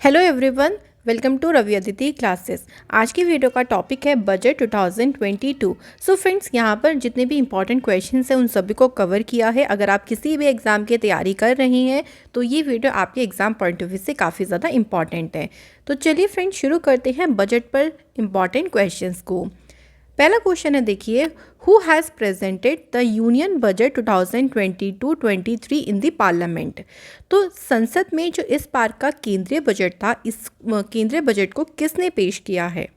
Hello everyone, welcome to Ravi Aditi classes. आज की video का टॉपिक है बजट 2022। सो फ्रेंड्स, यहाँ पर जितने भी इंपॉर्टेंट क्वेश्चंस हैं उन सभी को कवर किया है। अगर आप किसी भी एग्ज़ाम की तैयारी कर रही हैं तो ये वीडियो आपके एग्ज़ाम पॉइंट ऑफ व्यू से काफ़ी ज़्यादा इंपॉर्टेंट है। तो चलिए फ्रेंड्स, शुरू करते हैं बजट पर इंपॉर्टेंट क्वेश्चंस को। पहला क्वेश्चन है, देखिए, who has presented the union budget 2022-23 in the parliament. तो संसद में जो इस बार का केंद्रीय बजट था, इस केंद्रीय बजट को किसने पेश किया है?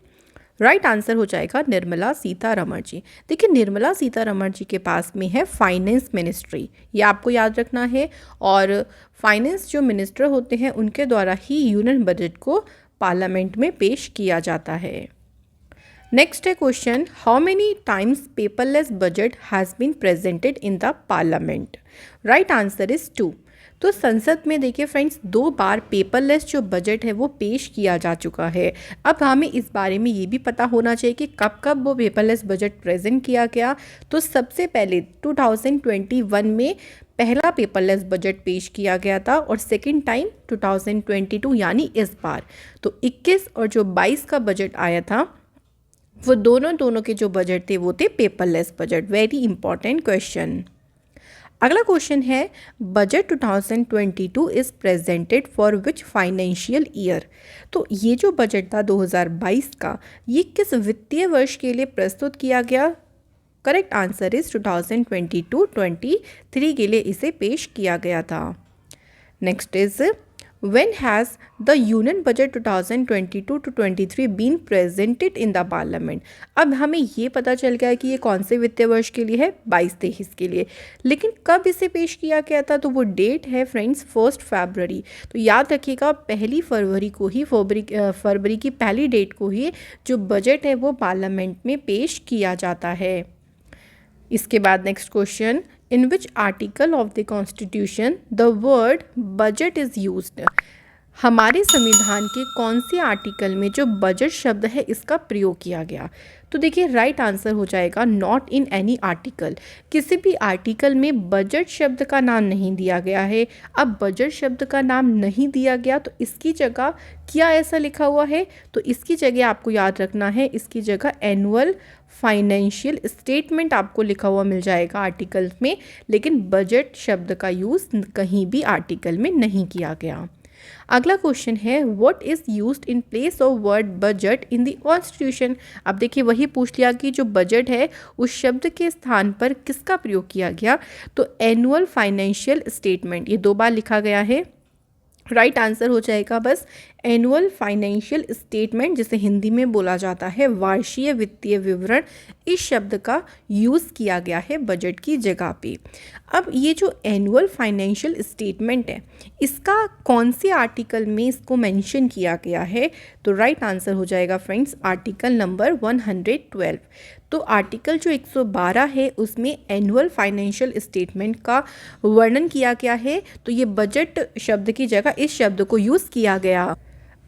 राइट आंसर हो जाएगा निर्मला सीतारमण जी। देखिए, निर्मला सीतारमण जी के पास में है फाइनेंस मिनिस्ट्री, ये आपको याद रखना है। और फाइनेंस जो मिनिस्टर होते हैं उनके द्वारा ही यूनियन बजट को पार्लियामेंट में पेश किया जाता है। नेक्स्ट है question, how many times paperless budget has been presented in the parliament? Right answer is 2। तो संसद में देखिए फ्रेंड्स, 2 बार पेपरलेस जो बजट है वो पेश किया जा चुका है। अब हमें इस बारे में ये भी पता होना चाहिए कि कब कब वो पेपरलेस बजट प्रेजेंट किया गया। तो सबसे पहले 2021 में पहला पेपरलेस बजट पेश किया गया था और सेकंड टाइम 2022 यानी इस बार। तो 21 और जो 22 का बजट आया था वो दोनों के जो बजट थे वो थे paperless budget. Very important question. अगला क्वेश्चन है, budget 2022 is presented for which financial year. तो ये जो बजट था 2022 का, ये किस वित्तीय वर्ष के लिए प्रस्तुत किया गया? करेक्ट आंसर इज 2022-23 के लिए इसे पेश किया गया था। Next is, when has the union budget 2022-23 been presented in the parliament? अब हमें ये पता चल गया है कि ये कौन से वित्तीय वर्ष के लिए है, 22-23 के लिए। लेकिन कब इसे पेश किया गया था? तो वो डेट है फ्रेंड्स 1 फरवरी। तो याद रखिएगा, 1 फरवरी को ही, फरवरी की पहली डेट को ही जो बजट है वो पार्लियामेंट में पेश किया जाता है। इसके बाद next question, in which article of the constitution the word budget is used? हमारे संविधान के कौन से आर्टिकल में जो बजट शब्द है इसका प्रयोग किया गया? तो देखिए, राइट आंसर हो जाएगा नॉट इन एनी आर्टिकल। किसी भी आर्टिकल में बजट शब्द का नाम नहीं दिया गया है। अब बजट शब्द का नाम नहीं दिया गया तो इसकी जगह क्या ऐसा लिखा हुआ है? तो इसकी जगह आपको याद रखना है, इसकी जगह एनुअल फाइनेंशियल स्टेटमेंट आपको लिखा हुआ मिल जाएगा आर्टिकल में। लेकिन बजट शब्द का यूज़ कहीं भी आर्टिकल में नहीं किया गया। अगला क्वेश्चन है, what is used in place of word budget in the constitution? अब देखिए, वही पूछ लिया कि जो बजट है उस शब्द के स्थान पर किसका प्रयोग किया गया? तो एनुअल फाइनेंशियल स्टेटमेंट, ये 2 बार लिखा गया है। राइट आंसर हो जाएगा बस एनुअल फाइनेंशियल स्टेटमेंट, जिसे हिंदी में बोला जाता है वार्षिक वित्तीय विवरण। इस शब्द का यूज़ किया गया है बजट की जगह पे। अब ये जो एनुअल फाइनेंशियल स्टेटमेंट है, इसका कौन से आर्टिकल में इसको मेंशन किया गया है? तो राइट आंसर हो जाएगा फ्रेंड्स आर्टिकल नंबर 112। तो आर्टिकल जो 112 है उसमें एनुअल फाइनेंशियल स्टेटमेंट का वर्णन किया गया है। तो ये बजट शब्द की जगह इस शब्द को यूज़ किया गया।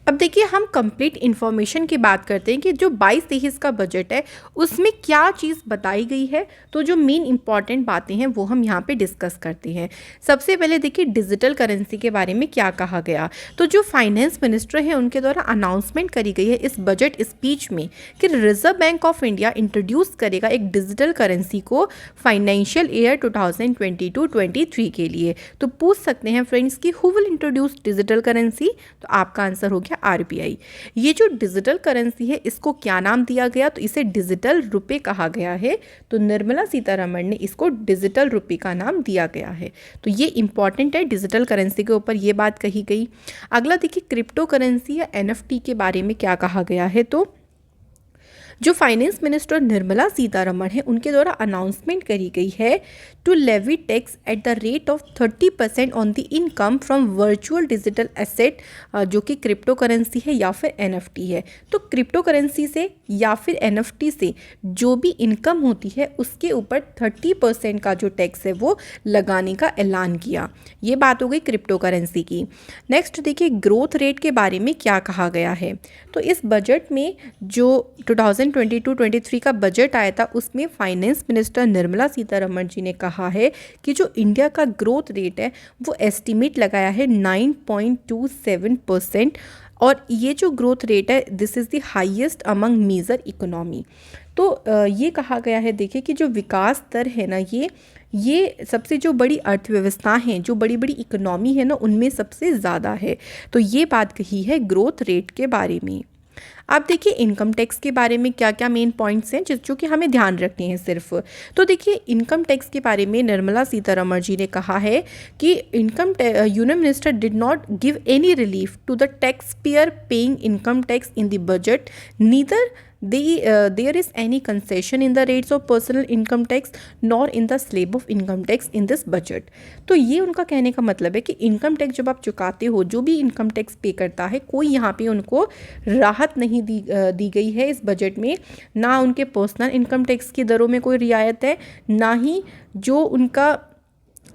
अब देखिए, हम कंप्लीट इन्फॉर्मेशन की बात करते हैं कि जो 22-23 का बजट है उसमें क्या चीज़ बताई गई है। तो जो मेन इंपॉर्टेंट बातें हैं वो हम यहाँ पे डिस्कस करते हैं। सबसे पहले देखिए, डिजिटल करेंसी के बारे में क्या कहा गया। तो जो फाइनेंस मिनिस्टर हैं उनके द्वारा अनाउंसमेंट करी गई है इस बजट स्पीच में कि reserve bank of India introduce करेगा एक डिजिटल करेंसी को फाइनेंशियल ईयर 2022-23 के लिए। तो पूछ सकते हैं फ्रेंड्स कि who will introduce digital currency? तो आपका आंसर हो गया आरबीआई। ये जो डिजिटल करेंसी है इसको क्या नाम दिया गया? तो इसे डिजिटल रुपए कहा गया है। तो निर्मला सीतारमण ने इसको डिजिटल रुपए का नाम दिया गया है। तो ये इंपॉर्टेंट है, डिजिटल करेंसी के ऊपर ये बात कही गई। अगला देखिए, क्रिप्टो करेंसी या एनएफटी के बारे में क्या कहा गया है। तो जो फाइनेंस मिनिस्टर निर्मला सीतारमण है उनके द्वारा अनाउंसमेंट करी गई है to levy tax at the rate of 30% on the income from virtual digital asset, जो कि क्रिप्टो करेंसी है या फिर एनएफटी है। तो क्रिप्टो करेंसी से या फिर एनएफटी से जो भी इनकम होती है उसके ऊपर 30% का जो टैक्स है वो लगाने का ऐलान किया। ये बात हो गई क्रिप्टो करेंसी की। नेक्स्ट देखिए, ग्रोथ रेट के बारे में क्या कहा गया है। तो इस बजट में जो 2022-23 का बजट आया था उसमें फाइनेंस मिनिस्टर निर्मला सीतारमण जी ने कहा है कि जो इंडिया का ग्रोथ रेट है वो एस्टीमेट लगाया है 9.27%। और ये जो ग्रोथ रेट है this is the highest among major economy. तो ये कहा गया है, देखिए कि जो विकास दर है ना, ये सबसे जो बड़ी अर्थव्यवस्था हैं, जो बड़ी बड़ी इकोनॉमी है ना, उनमें सबसे ज़्यादा है। तो ये बात कही है ग्रोथ रेट के बारे में। अब देखिए इनकम टैक्स के बारे में क्या क्या मेन पॉइंट्स हैं जो कि हमें ध्यान रखने हैं सिर्फ। तो देखिए इनकम टैक्स के बारे में निर्मला सीतारमण जी ने कहा है कि union minister did not give any relief to the tax payer paying income tax in the budget, neither there is any concession in the rates of personal income tax nor in the slab of income tax in this budget। तो ये उनका कहने का मतलब है कि income tax जब आप चुकाते हो, जो भी इनकम टैक्स पे करता है, कोई यहाँ पे उनको राहत नहीं दी गई है इस बजट में। ना उनके पर्सनल इनकम टैक्स की दरों में कोई रियायत है, ना ही जो उनका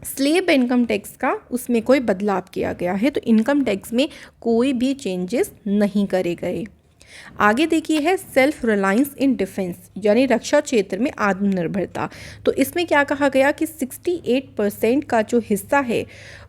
स्लेब इनकम टैक्स का उसमें कोई बदलाव किया गया है। तो इनकम टैक्स में कोई भी चेंजेस नहीं करे गए। आगे देखिए है सेल्फ रिलायंस इन डिफेंस, यानी रक्षा क्षेत्र में आत्मनिर्भरता। तो इसमें क्या कहा गया कि 68% का जो हिस्सा है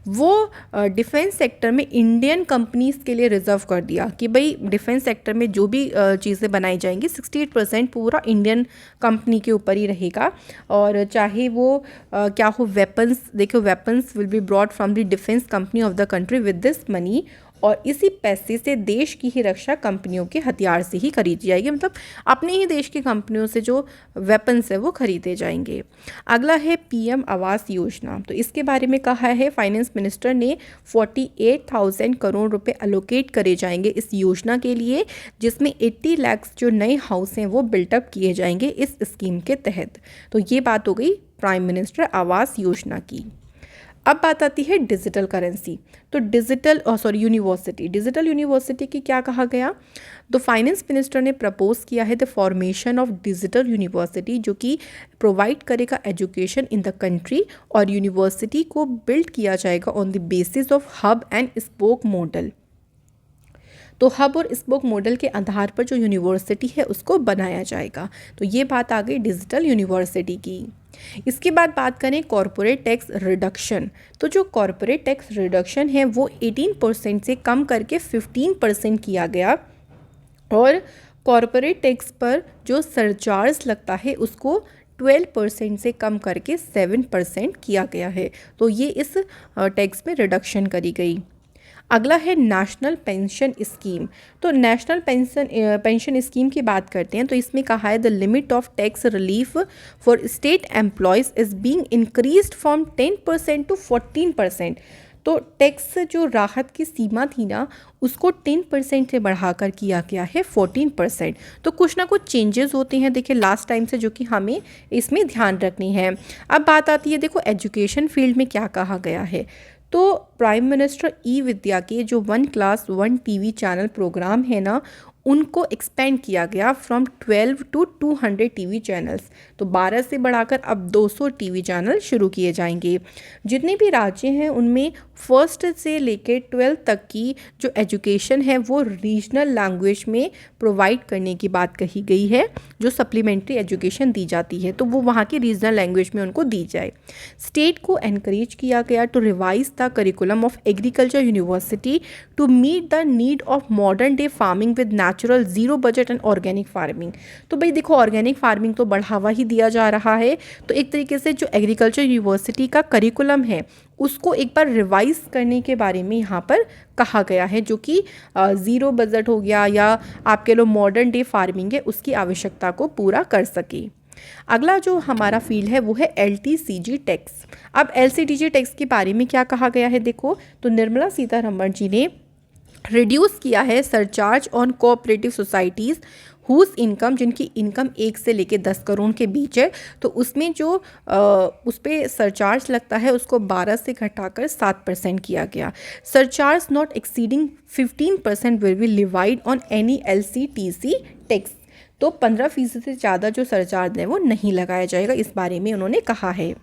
वो डिफेंस सेक्टर में इंडियन कंपनीज के लिए रिजर्व कर दिया कि भाई डिफेंस सेक्टर में जो भी चीज़ें बनाई जाएंगी 68% पूरा इंडियन कंपनी के ऊपर ही रहेगा। और चाहे वो क्या हो, वेपन्स, देखो weapons will be brought from the defence company of the country with this money, और इसी पैसे से देश की ही रक्षा कंपनियों के हथियार से ही खरीदी जाएगी, मतलब अपने ही देश की कंपनियों से जो वेपन्स है वो खरीदे जाएंगे। अगला है पीएम आवास योजना। तो इसके बारे में कहा है फाइनेंस मिनिस्टर ने 48,000 करोड़ रुपए अलोकेट करे जाएंगे इस योजना के लिए, जिसमें 80 लाख जो नए हाउस हैं वो बिल्टअप किए जाएंगे इस स्कीम के तहत। तो ये बात हो गई प्राइम मिनिस्टर आवास योजना की। अब बात आती है डिजिटल करेंसी। तो डिजिटल यूनिवर्सिटी की क्या कहा गया, तो फाइनेंस मिनिस्टर ने प्रपोज किया है the formation of digital university, जो कि प्रोवाइड करेगा एजुकेशन इन द कंट्री, और यूनिवर्सिटी को बिल्ड किया जाएगा on the basis of hub and spoke model. तो हब और स्पोक मॉडल के आधार पर जो यूनिवर्सिटी है उसको बनाया जाएगा। तो ये बात आ गई डिजिटल यूनिवर्सिटी की। इसके बाद बात करें कॉरपोरेट टैक्स रिडक्शन। तो जो कॉरपोरेट टैक्स रिडक्शन है वो 18% से कम करके 15% किया गया, और कॉरपोरेट टैक्स पर जो सरचार्ज लगता है उसको 12% से कम करके 7% किया गया है। तो ये इस टैक्स में रिडक्शन करी गई। अगला है नेशनल पेंशन स्कीम। तो नेशनल पेंशन स्कीम की बात करते हैं। तो इसमें कहा है the limit of tax relief for state employees is being increased from 10% to 14%। तो टैक्स जो राहत की सीमा थी ना उसको 10% से बढ़ाकर किया गया है 14%। तो कुछ ना कुछ चेंजेस होते हैं देखिए लास्ट टाइम से, जो कि हमें इसमें ध्यान रखनी है। अब बात आती है देखो एजुकेशन फील्ड में क्या कहा गया है। तो प्राइम मिनिस्टर ई विद्या के जो 1 क्लास 1 टीवी चैनल प्रोग्राम है ना उनको एक्सपेंड किया गया फ्रॉम 12 टू 200 टीवी चैनल्स। तो 12 से बढ़ाकर अब 200 टीवी चैनल शुरू किए जाएंगे। जितने भी राज्य हैं उनमें फर्स्ट से लेकर 12 तक की जो एजुकेशन है वो रीजनल लैंग्वेज में प्रोवाइड करने की बात कही गई है। जो सप्लीमेंट्री एजुकेशन दी जाती है तो वो वहाँ की रीजनल लैंग्वेज में उनको दी जाए। स्टेट को एनकरेज किया गया to revise the curriculum of agriculture university to meet the need of modern day farming with natural zero budget and organic farming. तो भाई देखो ऑर्गेनिक फार्मिंग तो बढ़ावा ही दिया जा रहा है, तो एक तरीके से जो एग्रीकल्चर यूनिवर्सिटी का करिकुलम है उसको एक बार रिवाइज करने के बारे में यहाँ पर कहा गया है, जो कि ज़ीरो बजट हो गया या आप कह लो मॉडर्न डे फार्मिंग है उसकी आवश्यकता को पूरा कर सके। अगला जो हमारा फील्ड है वो है LTCG टैक्स। अब LCTG टैक्स के बारे में क्या कहा गया है देखो, तो निर्मला सीतारमण जी ने रिड्यूस किया है surcharge on cooperative societies whose income, जिनकी इनकम 1 से लेकर 10 करोड़ के बीच है। तो उसमें जो उस पर सरचार्ज लगता है उसको 12 से घटाकर 7% किया गया। Surcharge not exceeding 15% will be levied on any LCTC tax. तो 15% से ज़्यादा जो सरचार्ज है वो नहीं लगाया जाएगा, इस बारे में उन्होंने कहा है।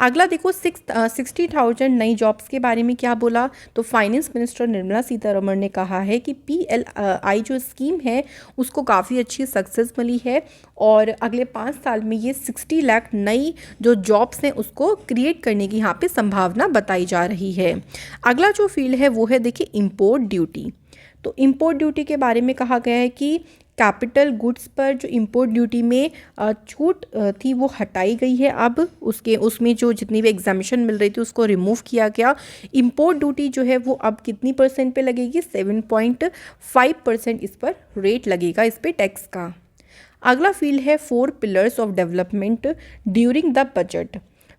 अगला देखो 60,000 नई जॉब्स के बारे में क्या बोला, तो फाइनेंस मिनिस्टर निर्मला सीतारमण ने कहा है कि PLI जो स्कीम है उसको काफ़ी अच्छी सक्सेस मिली है और अगले 5 साल में ये 60 लाख नई जो जॉब्स हैं उसको क्रिएट करने की यहाँ पे संभावना बताई जा रही है। अगला जो फील्ड है वो है देखिए इम्पोर्ट ड्यूटी। तो इंपोर्ट ड्यूटी के बारे में कहा गया है कि कैपिटल गुड्स पर जो इंपोर्ट ड्यूटी में छूट थी वो हटाई गई है। अब उसमें जो जितनी भी एग्जामिशन मिल रही थी उसको रिमूव किया गया। इंपोर्ट ड्यूटी जो है वो अब कितनी परसेंट पे लगेगी, 7.5% इस पर रेट लगेगा, इस पे टैक्स का। अगला फील्ड है 4 pillars of development during the budget.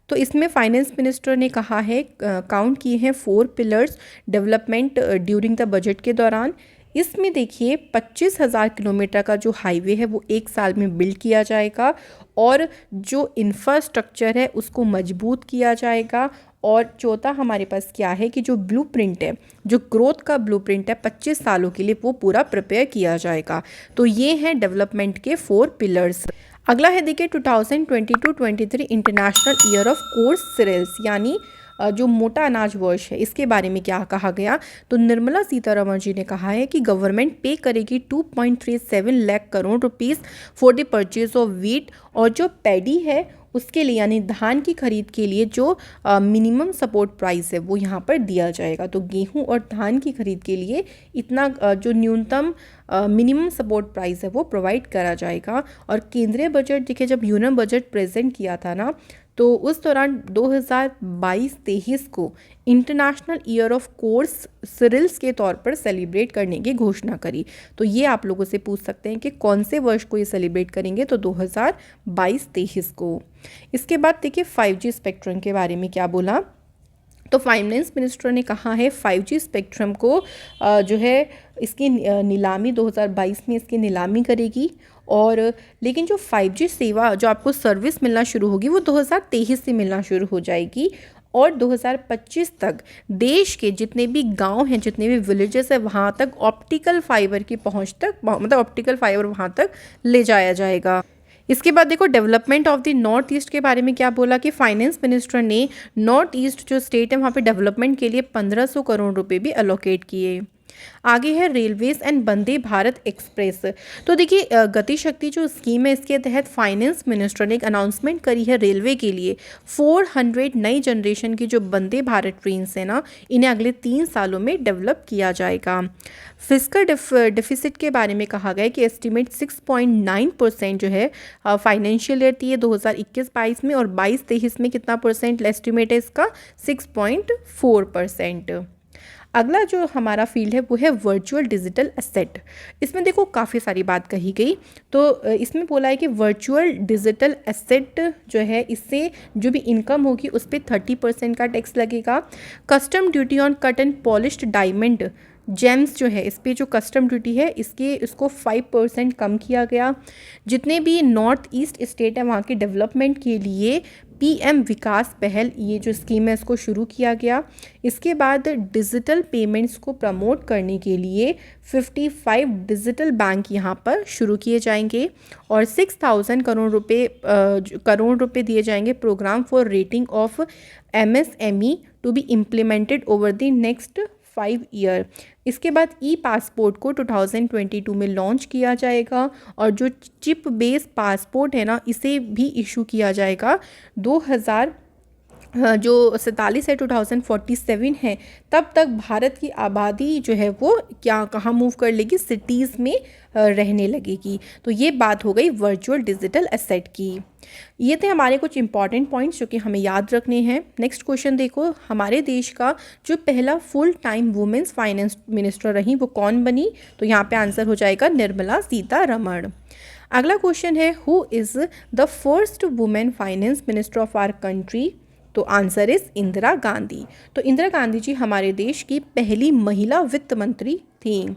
तो इसमें फाइनेंस मिनिस्टर ने कहा है, काउंट किए हैं 4 pillars development during the budget के दौरान। इसमें देखिए 25,000 किलोमीटर का जो हाईवे है वो 1 साल में बिल्ड किया जाएगा और जो इंफ्रास्ट्रक्चर है उसको मजबूत किया जाएगा। और चौथा हमारे पास क्या है कि जो ब्लूप्रिंट है, जो ग्रोथ का ब्लूप्रिंट है 25 सालों के लिए, वो पूरा प्रिपेयर किया जाएगा। तो ये हैं डेवलपमेंट के 4 पिलर्स। अगला है देखिए 2022-23 international year of coarse cereals, यानी जो मोटा अनाज वर्ष है, इसके बारे में क्या कहा गया। तो निर्मला सीतारमण जी ने कहा है कि गवर्नमेंट पे करेगी 2.37 lakh crore rupees for the purchase of wheat, और जो पैडी है उसके लिए यानी धान की खरीद के लिए जो मिनिमम सपोर्ट प्राइस है वो यहाँ पर दिया जाएगा। तो गेहूं और धान की खरीद के लिए इतना जो न्यूनतम मिनिमम सपोर्ट प्राइस है वो प्रोवाइड करा जाएगा। और केंद्रीय बजट देखिए, जब यूनियन बजट प्रेजेंट किया था ना, तो उस दौरान 2022-23 को international year of coarse cereals के तौर पर सेलिब्रेट करने की घोषणा करी। तो ये आप लोगों से पूछ सकते हैं कि कौन से वर्ष को ये सेलिब्रेट करेंगे, तो 2022-23 को। इसके बाद देखिए 5G स्पेक्ट्रम के बारे में क्या बोला। तो फाइनेंस मिनिस्टर ने कहा है 5G स्पेक्ट्रम को जो है इसकी नीलामी 2022 में इसकी नीलामी करेगी। और लेकिन जो 5G सेवा जो आपको सर्विस मिलना शुरू होगी वो 2023 से मिलना शुरू हो जाएगी। और 2025 तक देश के जितने भी गांव हैं, जितने भी विलेजेस हैं, वहाँ तक ऑप्टिकल फाइबर की पहुँच तक, मतलब ऑप्टिकल फाइबर वहाँ तक ले जाया जाएगा। इसके बाद देखो development of the north east के बारे में क्या बोला कि फाइनेंस मिनिस्टर ने नॉर्थ ईस्ट जो स्टेट है वहाँ पे डेवलपमेंट के लिए 1500 करोड़ रुपए भी अलोकेट किए। आगे है railways and Vande Bharat express. तो देखिए गति शक्ति जो स्कीम है इसके तहत फाइनेंस मिनिस्टर ने एक अनाउंसमेंट करी है रेलवे के लिए 400 नई जनरेशन की जो वंदे भारत ट्रेन्स है ना, इन्हें अगले 3 सालों में डेवलप किया जाएगा। फिस्कल डिफिसिट के बारे में कहा गया है कि एस्टिमेट 6.9% जो है फाइनेंशियल ईयर थी 2021-22 में, और 22-23 में कितना परसेंट एस्टिमेट है इसका, 6.4%। अगला जो हमारा फील्ड है वो है वर्चुअल डिजिटल एसेट। इसमें देखो काफ़ी सारी बात कही गई। तो इसमें बोला है कि वर्चुअल डिजिटल एसेट जो है इससे जो भी इनकम होगी उस पर 30% का टैक्स लगेगा। Custom duty on cut and polished diamond James जो है इस पर जो कस्टम ड्यूटी है इसको 5% कम किया गया। जितने भी नॉर्थ ईस्ट स्टेट है वहाँ के डेवलपमेंट के लिए PM विकास पहल, ये जो स्कीम है इसको शुरू किया गया। इसके बाद डिजिटल पेमेंट्स को प्रमोट करने के लिए 55 डिजिटल बैंक यहाँ पर शुरू किए जाएंगे और 6,000 करोड़ रुपए दिए जाएंगे programme for rating of MSME to be implemented over the next 5 year. इसके बाद पासपोर्ट को 2022 में लॉन्च किया जाएगा और जो चिप बेस्ड पासपोर्ट है ना इसे भी इशू किया जाएगा 47 है 2047 है, तब तक भारत की आबादी जो है वो कहाँ मूव कर लेगी, सिटीज़ में रहने लगेगी। तो ये बात हो गई वर्चुअल डिजिटल एसेट की। ये थे हमारे कुछ इंपॉर्टेंट पॉइंट्स जो कि हमें याद रखने हैं। नेक्स्ट क्वेश्चन देखो, हमारे देश का जो पहला full time women's finance minister रही वो कौन बनी, तो यहाँ पे आंसर हो जाएगा निर्मला सीतारमण। अगला क्वेश्चन है who is the first women finance minister of our country, तो आंसर इज इंदिरा गांधी। तो इंदिरा गांधी जी हमारे देश की पहली महिला वित्त मंत्री थी।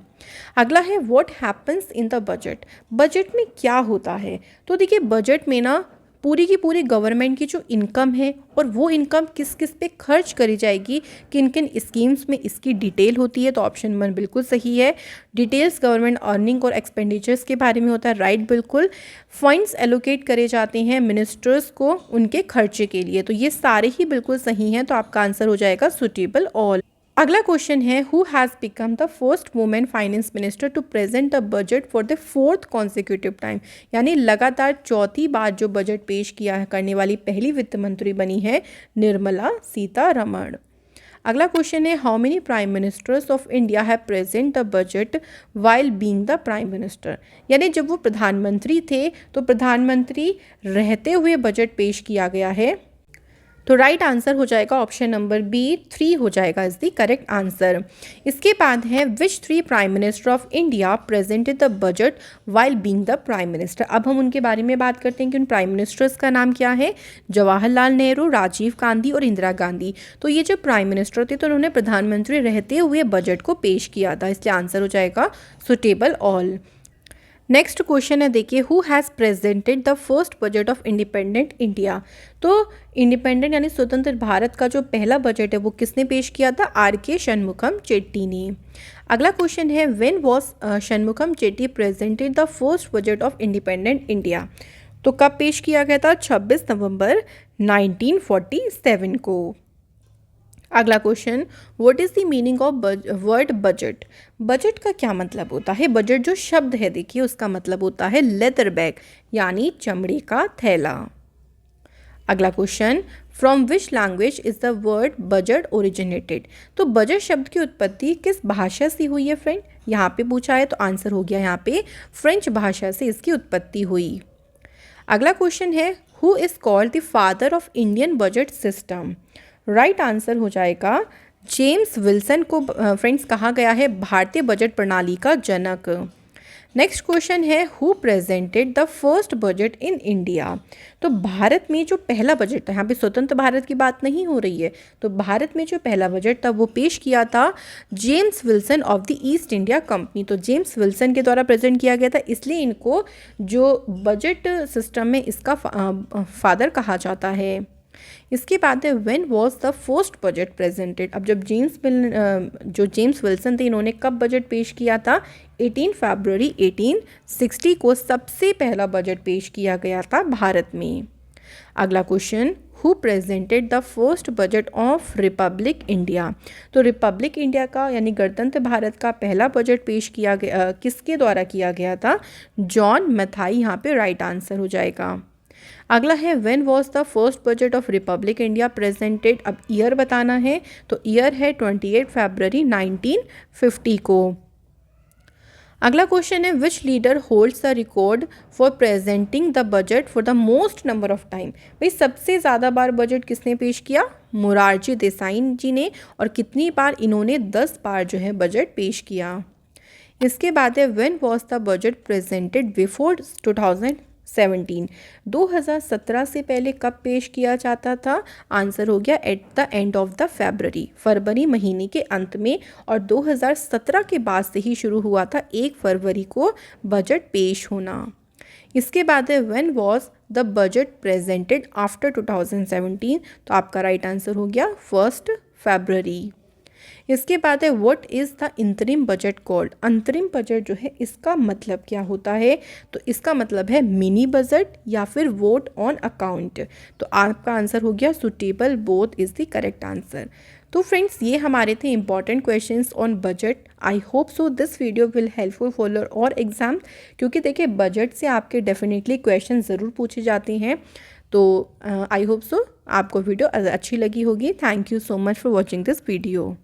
अगला है what happens in the budget, budget में क्या होता है। तो देखिए बजट में ना पूरी की पूरी गवर्नमेंट की जो इनकम है और वो इनकम किस किस पे खर्च करी जाएगी, किन किन स्कीम्स में, इसकी डिटेल होती है। तो ऑप्शन 1 बिल्कुल सही है। डिटेल्स गवर्नमेंट अर्निंग और एक्सपेंडिचर्स के बारे में होता है, राइट बिल्कुल। फंड्स एलोकेट करे जाते हैं मिनिस्टर्स को उनके खर्चे के लिए, तो ये सारे ही बिल्कुल सही हैं। तो आपका आंसर हो जाएगा सुटेबल ऑल। अगला क्वेश्चन है who has become the first women finance minister to present the budget for the 4th consecutive time, यानी लगातार चौथी बार जो बजट पेश किया करने वाली पहली वित्त मंत्री बनी है निर्मला सीतारमण। अगला क्वेश्चन है how many prime ministers of India have present the budget while being the prime minister, यानी जब वो प्रधानमंत्री थे तो प्रधानमंत्री रहते हुए बजट पेश किया गया है। तो राइट आंसर हो जाएगा ऑप्शन नंबर बी 3 हो जाएगा इज द करेक्ट आंसर। इसके बाद है विच 3 prime minister of India presented the budget while being the prime minister. अब हम उनके बारे में बात करते हैं कि उन प्राइम मिनिस्टर्स का नाम क्या है। जवाहरलाल नेहरू, राजीव गांधी और इंदिरा गांधी। तो ये जो प्राइम मिनिस्टर थे तो उन्होंने प्रधानमंत्री रहते हुए बजट को पेश किया था, इसलिए आंसर हो जाएगा सुटेबल ऑल। नेक्स्ट क्वेश्चन है देखिए who has presented the first budget of independent India. तो इंडिपेंडेंट यानी स्वतंत्र भारत का जो पहला बजट है वो किसने पेश किया था, आर के शनमुखम चेट्टी ने। अगला क्वेश्चन है when was Shanmukham Chetty presented the first budget of independent India. तो कब पेश किया गया था, 26 नवंबर 1947 को। अगला question what is the meaning of word budget. Budget का क्या मतलब होता है। बजट जो शब्द है देखिए उसका मतलब होता है लेदर बैग यानी चमड़े का थैला। अगला question from which language is the word budget originated. तो बजट शब्द की उत्पत्ति किस भाषा से हुई है फ्रेंड, यहाँ पे पूछा है तो आंसर हो गया यहाँ पे फ्रेंच भाषा से इसकी उत्पत्ति हुई। अगला क्वेश्चन है who is called the father of Indian budget system. Right answer हो जाएगा जेम्स विल्सन को फ्रेंड्स कहा गया है भारतीय बजट प्रणाली का जनक। नेक्स्ट क्वेश्चन है who presented the first budget in India. तो भारत में जो पहला बजट था, यहाँ पे स्वतंत्र भारत की बात नहीं हो रही है, तो भारत में जो पहला बजट था वो पेश किया था James Wilson of the east India company. तो जेम्स विल्सन के द्वारा प्रेजेंट किया गया था, इसलिए इनको जो बजट सिस्टम में इसका फादर कहा जाता है। इसके बाद है when was the first budget presented. अब जब जेम्स विल्सन थे इन्होंने कब बजट पेश किया था, 18 फरवरी 1860 को सबसे पहला बजट पेश किया गया था भारत में। अगला question who presented the first budget of Republic India. तो रिपब्लिक इंडिया का यानी गणतंत्र भारत का पहला बजट पेश किया गया किसके द्वारा किया गया था, जॉन मैथाई, यहाँ पे राइट आंसर हो जाएगा। अगला है when was the first budget of Republic India presented. अब ईयर बताना है, तो ईयर है 28 फरवरी 1950 को। अगला क्वेश्चन है which leader holds the record for presenting the budget for the most number of time. भाई सबसे ज़्यादा बार बजट किसने पेश किया, मोरारजी देसाई जी ने, और कितनी बार इन्होंने 10 बार जो है बजट पेश किया। इसके बाद है when was the budget presented before 2017 से पहले कब पेश किया जाता था, आंसर हो गया at the end of the फरवरी महीने के अंत में, और 2017 के बाद से ही शुरू हुआ था 1 फरवरी को बजट पेश होना। इसके बाद है when was the budget presented after 2017। तो आपका राइट आंसर हो गया 1 फरवरी। इसके बाद है what is the interim budget called. अंतरिम बजट जो है इसका मतलब क्या होता है, तो इसका मतलब है मिनी बजट या फिर वोट ऑन अकाउंट। तो आपका आंसर हो गया suitable both is the correct answer. तो फ्रेंड्स ये हमारे थे important questions on budget. I hope so this video will helpful for your और एग्जाम, क्योंकि देखिए बजट से आपके डेफिनेटली क्वेश्चन ज़रूर पूछे जाते हैं। तो आई होप सो आपको वीडियो अच्छी लगी होगी। Thank you so much for watching this video.